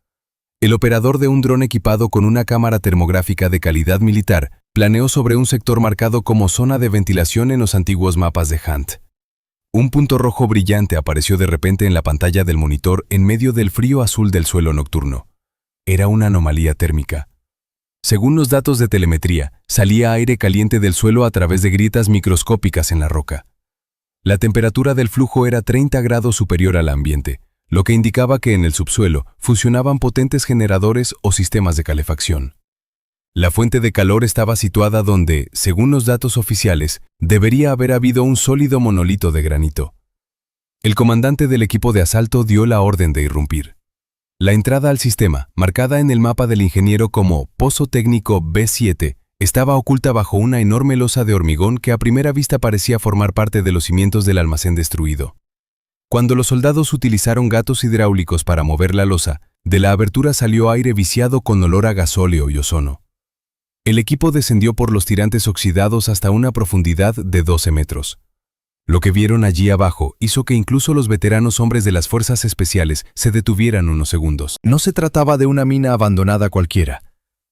El operador de un dron equipado con una cámara termográfica de calidad militar planeó sobre un sector marcado como zona de ventilación en los antiguos mapas de Hunt. Un punto rojo brillante apareció de repente en la pantalla del monitor en medio del frío azul del suelo nocturno. Era una anomalía térmica. Según los datos de telemetría, salía aire caliente del suelo a través de grietas microscópicas en la roca. La temperatura del flujo era 30 grados superior al ambiente, lo que indicaba que en el subsuelo funcionaban potentes generadores o sistemas de calefacción. La fuente de calor estaba situada donde, según los datos oficiales, debería haber habido un sólido monolito de granito. El comandante del equipo de asalto dio la orden de irrumpir. La entrada al sistema, marcada en el mapa del ingeniero como Pozo Técnico B7, estaba oculta bajo una enorme losa de hormigón que a primera vista parecía formar parte de los cimientos del almacén destruido. Cuando los soldados utilizaron gatos hidráulicos para mover la losa, de la abertura salió aire viciado con olor a gasóleo y ozono. El equipo descendió por los tirantes oxidados hasta una profundidad de 12 metros. Lo que vieron allí abajo hizo que incluso los veteranos hombres de las fuerzas especiales se detuvieran unos segundos. No se trataba de una mina abandonada cualquiera.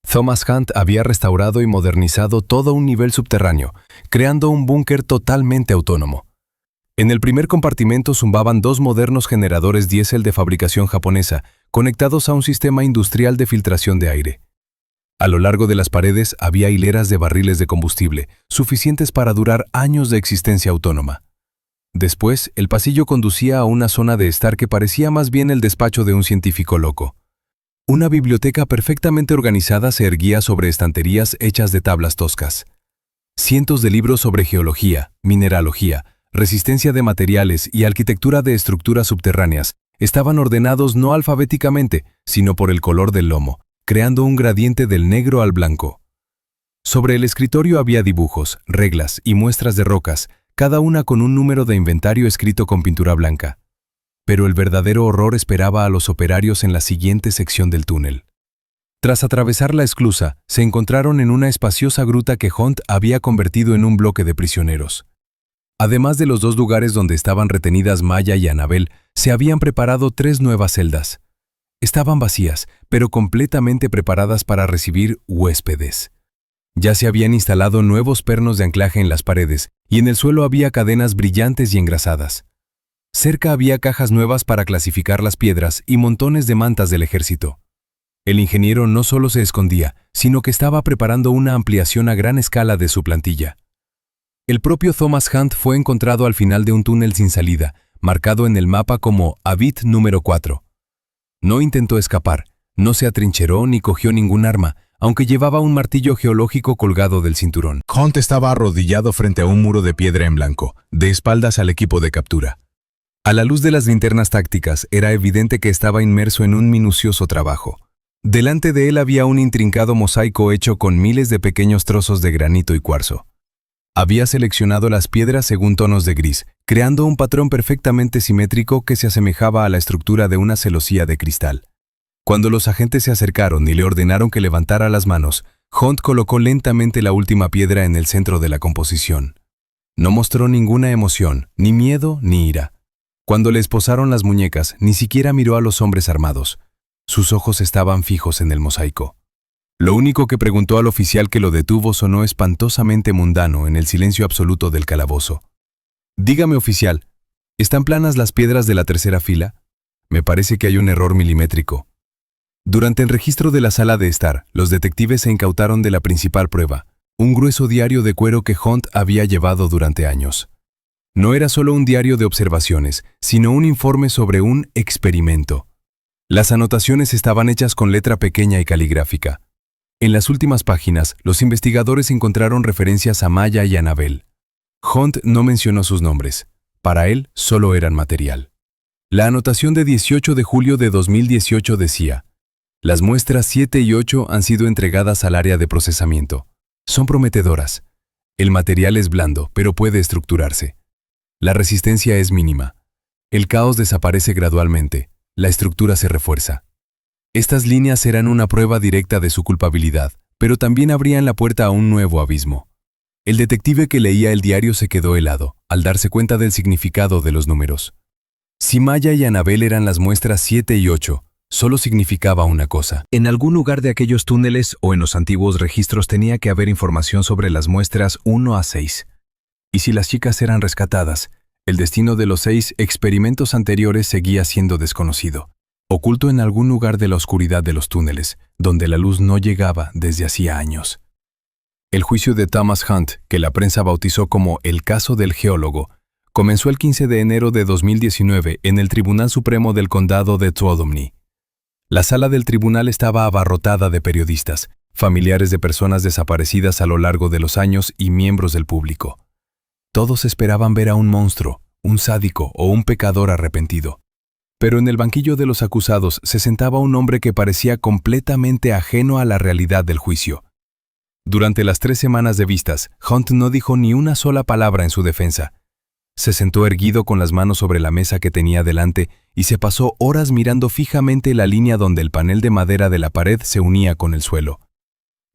Thomas Hunt había restaurado y modernizado todo un nivel subterráneo, creando un búnker totalmente autónomo. En el primer compartimento zumbaban 2 modernos generadores diésel de fabricación japonesa, conectados a un sistema industrial de filtración de aire. A lo largo de las paredes había hileras de barriles de combustible, suficientes para durar años de existencia autónoma. Después, el pasillo conducía a una zona de estar que parecía más bien el despacho de un científico loco. Una biblioteca perfectamente organizada se erguía sobre estanterías hechas de tablas toscas. Cientos de libros sobre geología, mineralogía, resistencia de materiales y arquitectura de estructuras subterráneas estaban ordenados no alfabéticamente, sino por el color del lomo, creando un gradiente del negro al blanco. Sobre el escritorio había dibujos, reglas y muestras de rocas, cada una con un número de inventario escrito con pintura blanca. Pero el verdadero horror esperaba a los operarios en la siguiente sección del túnel. Tras atravesar la esclusa, se encontraron en una espaciosa gruta que Hunt había convertido en un bloque de prisioneros. Además de los 2 lugares donde estaban retenidas Maya y Annabel, se habían preparado 3 nuevas celdas. Estaban vacías, pero completamente preparadas para recibir huéspedes. Ya se habían instalado nuevos pernos de anclaje en las paredes y en el suelo había cadenas brillantes y engrasadas. Cerca había cajas nuevas para clasificar las piedras y montones de mantas del ejército. El ingeniero no solo se escondía, sino que estaba preparando una ampliación a gran escala de su plantilla. El propio Thomas Hunt fue encontrado al final de un túnel sin salida, marcado en el mapa como Avit número 4. No intentó escapar, no se atrincheró ni cogió ningún arma, aunque llevaba un martillo geológico colgado del cinturón. Hunt estaba arrodillado frente a un muro de piedra en blanco, de espaldas al equipo de captura. A la luz de las linternas tácticas, era evidente que estaba inmerso en un minucioso trabajo. Delante de él había un intrincado mosaico hecho con miles de pequeños trozos de granito y cuarzo. Había seleccionado las piedras según tonos de gris, creando un patrón perfectamente simétrico que se asemejaba a la estructura de una celosía de cristal. Cuando los agentes se acercaron y le ordenaron que levantara las manos, Hunt colocó lentamente la última piedra en el centro de la composición. No mostró ninguna emoción, ni miedo ni ira. Cuando le esposaron las muñecas, ni siquiera miró a los hombres armados. Sus ojos estaban fijos en el mosaico. Lo único que preguntó al oficial que lo detuvo sonó espantosamente mundano en el silencio absoluto del calabozo. «Dígame, oficial, ¿están planas las piedras de la tercera fila? Me parece que hay un error milimétrico». Durante el registro de la sala de estar, los detectives se incautaron de la principal prueba, un grueso diario de cuero que Hunt había llevado durante años. No era solo un diario de observaciones, sino un informe sobre un experimento. Las anotaciones estaban hechas con letra pequeña y caligráfica. En las últimas páginas, los investigadores encontraron referencias a Maya y Annabel. Hunt no mencionó sus nombres. Para él, solo eran material. La anotación de 18 de julio de 2018 decía: las muestras 7 y 8 han sido entregadas al área de procesamiento. Son prometedoras. El material es blando, pero puede estructurarse. La resistencia es mínima. El caos desaparece gradualmente. La estructura se refuerza. Estas líneas serán una prueba directa de su culpabilidad, pero también abrían la puerta a un nuevo abismo. El detective que leía el diario se quedó helado, al darse cuenta del significado de los números. Si Maya y Annabel eran las muestras 7 y 8, solo significaba una cosa. En algún lugar de aquellos túneles o en los antiguos registros tenía que haber información sobre las muestras 1 a 6. Y si las chicas eran rescatadas, el destino de los 6 experimentos anteriores seguía siendo desconocido, oculto en algún lugar de la oscuridad de los túneles, donde la luz no llegaba desde hacía años. El juicio de Thomas Hunt, que la prensa bautizó como el caso del geólogo, comenzó el 15 de enero de 2019 en el Tribunal Supremo del Condado de Tuolumne. La sala del tribunal estaba abarrotada de periodistas, familiares de personas desaparecidas a lo largo de los años y miembros del público. Todos esperaban ver a un monstruo, un sádico o un pecador arrepentido. Pero en el banquillo de los acusados se sentaba un hombre que parecía completamente ajeno a la realidad del juicio. Durante las 3 semanas de vistas, Hunt no dijo ni una sola palabra en su defensa. Se sentó erguido con las manos sobre la mesa que tenía delante y se pasó horas mirando fijamente la línea donde el panel de madera de la pared se unía con el suelo.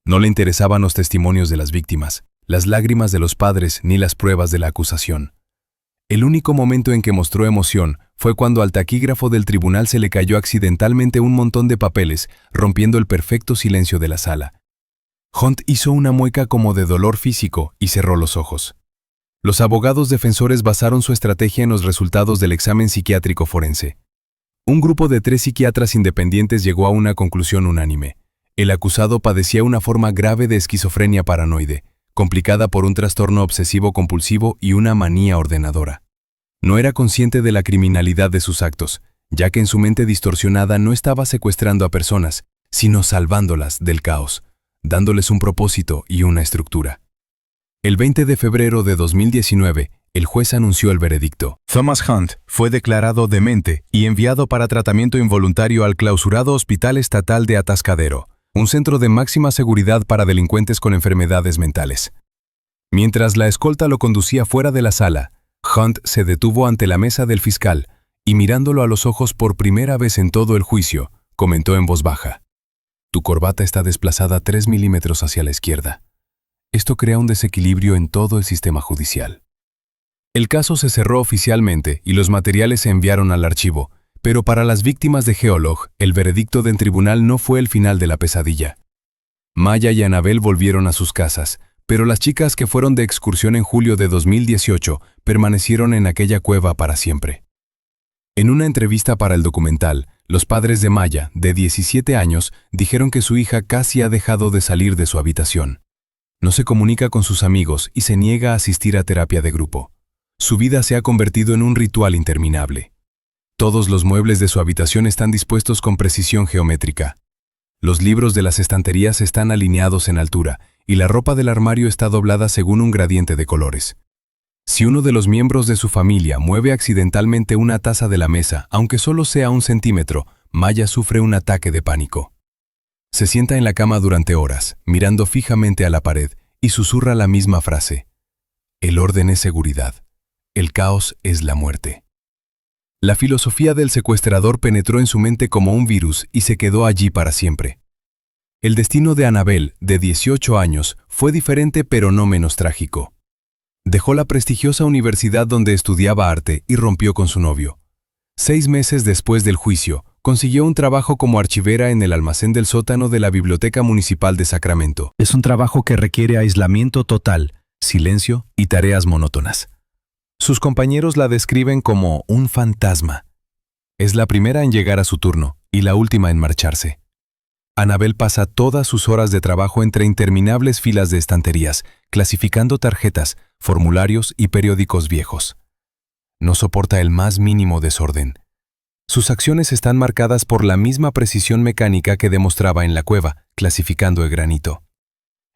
No le interesaban los testimonios de las víctimas, las lágrimas de los padres ni las pruebas de la acusación. El único momento en que mostró emoción fue cuando al taquígrafo del tribunal se le cayó accidentalmente un montón de papeles, rompiendo el perfecto silencio de la sala. Hunt hizo una mueca como de dolor físico y cerró los ojos. Los abogados defensores basaron su estrategia en los resultados del examen psiquiátrico forense. Un grupo de 3 psiquiatras independientes llegó a una conclusión unánime. El acusado padecía una forma grave de esquizofrenia paranoide, complicada por un trastorno obsesivo-compulsivo y una manía ordenadora. No era consciente de la criminalidad de sus actos, ya que en su mente distorsionada no estaba secuestrando a personas, sino salvándolas del caos, dándoles un propósito y una estructura. El 20 de febrero de 2019, el juez anunció el veredicto. Thomas Hunt fue declarado demente y enviado para tratamiento involuntario al clausurado Hospital Estatal de Atascadero, un centro de máxima seguridad para delincuentes con enfermedades mentales. Mientras la escolta lo conducía fuera de la sala, Hunt se detuvo ante la mesa del fiscal y mirándolo a los ojos por primera vez en todo el juicio, comentó en voz baja: «Tu corbata está desplazada 3 milímetros hacia la izquierda. Esto crea un desequilibrio en todo el sistema judicial». El caso se cerró oficialmente y los materiales se enviaron al archivo, pero para las víctimas de Geolog, el veredicto del tribunal no fue el final de la pesadilla. Maya y Annabel volvieron a sus casas, pero las chicas que fueron de excursión en julio de 2018 permanecieron en aquella cueva para siempre. En una entrevista para el documental, los padres de Maya, de 17 años, dijeron que su hija casi ha dejado de salir de su habitación. No se comunica con sus amigos y se niega a asistir a terapia de grupo. Su vida se ha convertido en un ritual interminable. Todos los muebles de su habitación están dispuestos con precisión geométrica. Los libros de las estanterías están alineados en altura y la ropa del armario está doblada según un gradiente de colores. Si uno de los miembros de su familia mueve accidentalmente una taza de la mesa, aunque solo sea 1 centímetro, Maya sufre un ataque de pánico. Se sienta en la cama durante horas, mirando fijamente a la pared, y susurra la misma frase: «El orden es seguridad. El caos es la muerte». La filosofía del secuestrador penetró en su mente como un virus y se quedó allí para siempre. El destino de Annabel, de 18 años, fue diferente pero no menos trágico. Dejó la prestigiosa universidad donde estudiaba arte y rompió con su novio. 6 meses después del juicio, consiguió un trabajo como archivera en el almacén del sótano de la Biblioteca Municipal de Sacramento. Es un trabajo que requiere aislamiento total, silencio y tareas monótonas. Sus compañeros la describen como un fantasma. Es la primera en llegar a su turno y la última en marcharse. Annabel pasa todas sus horas de trabajo entre interminables filas de estanterías, clasificando tarjetas, formularios y periódicos viejos. No soporta el más mínimo desorden. Sus acciones están marcadas por la misma precisión mecánica que demostraba en la cueva, clasificando el granito.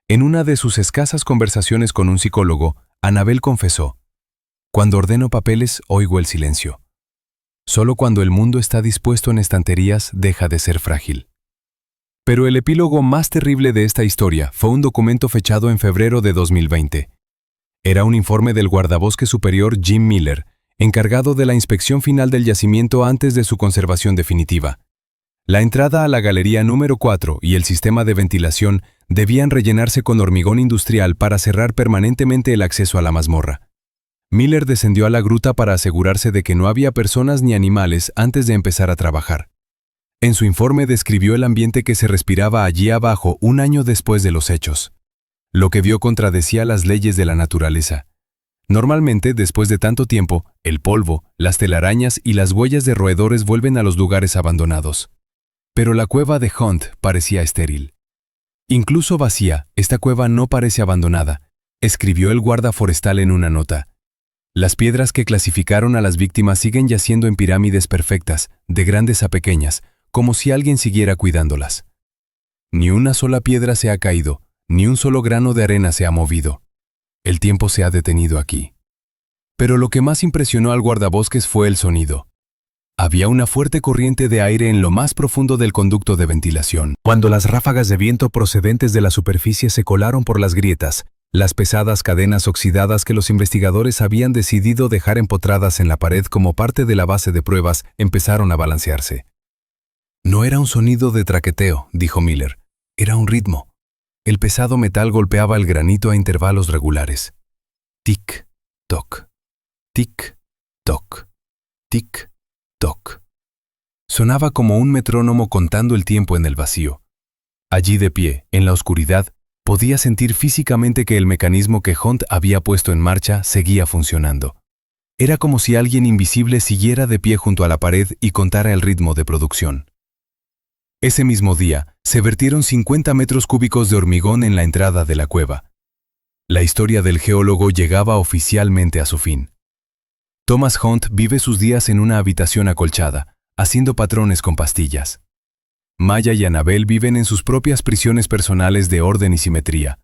En una de sus escasas conversaciones con un psicólogo, Annabel confesó: «Cuando ordeno papeles, oigo el silencio. Solo cuando el mundo está dispuesto en estanterías deja de ser frágil. Pero el epílogo más terrible de esta historia fue un documento fechado en febrero de 2020. Era un informe del guardabosque superior Jim Miller, encargado de la inspección final del yacimiento antes de su conservación definitiva. La entrada a la galería número 4 y el sistema de ventilación debían rellenarse con hormigón industrial para cerrar permanentemente el acceso a la mazmorra. Miller descendió a la gruta para asegurarse de que no había personas ni animales antes de empezar a trabajar. En su informe describió el ambiente que se respiraba allí abajo un año después de los hechos. Lo que vio contradecía las leyes de la naturaleza. Normalmente, después de tanto tiempo, el polvo, las telarañas y las huellas de roedores vuelven a los lugares abandonados. Pero la cueva de Hunt parecía estéril. Incluso vacía, esta cueva no parece abandonada, escribió el guarda forestal en una nota. Las piedras que clasificaron a las víctimas siguen yaciendo en pirámides perfectas, de grandes a pequeñas, como si alguien siguiera cuidándolas. Ni una sola piedra se ha caído, ni un solo grano de arena se ha movido. El tiempo se ha detenido aquí. Pero lo que más impresionó al guardabosques fue el sonido. Había una fuerte corriente de aire en lo más profundo del conducto de ventilación. Cuando las ráfagas de viento procedentes de la superficie se colaron por las grietas, las pesadas cadenas oxidadas que los investigadores habían decidido dejar empotradas en la pared como parte de la base de pruebas empezaron a balancearse. No era un sonido de traqueteo, dijo Miller. Era un ritmo. El pesado metal golpeaba el granito a intervalos regulares. Tic, toc, tic, toc, tic, toc. Sonaba como un metrónomo contando el tiempo en el vacío. Allí de pie, en la oscuridad, podía sentir físicamente que el mecanismo que Hunt había puesto en marcha seguía funcionando. Era como si alguien invisible siguiera de pie junto a la pared y contara el ritmo de producción. Ese mismo día, se vertieron 50 metros cúbicos de hormigón en la entrada de la cueva. La historia del geólogo llegaba oficialmente a su fin. Thomas Hunt vive sus días en una habitación acolchada, haciendo patrones con pastillas. Maya y Annabel viven en sus propias prisiones personales de orden y simetría.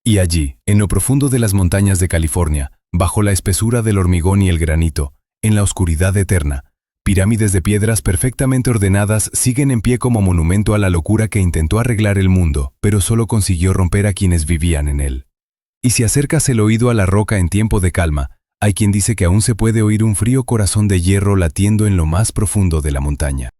Y allí, en lo profundo de las montañas de California, bajo la espesura del hormigón y el granito, en la oscuridad eterna, pirámides de piedras perfectamente ordenadas siguen en pie como monumento a la locura que intentó arreglar el mundo, pero solo consiguió romper a quienes vivían en él. Y si acercas el oído a la roca en tiempo de calma, hay quien dice que aún se puede oír un frío corazón de hierro latiendo en lo más profundo de la montaña.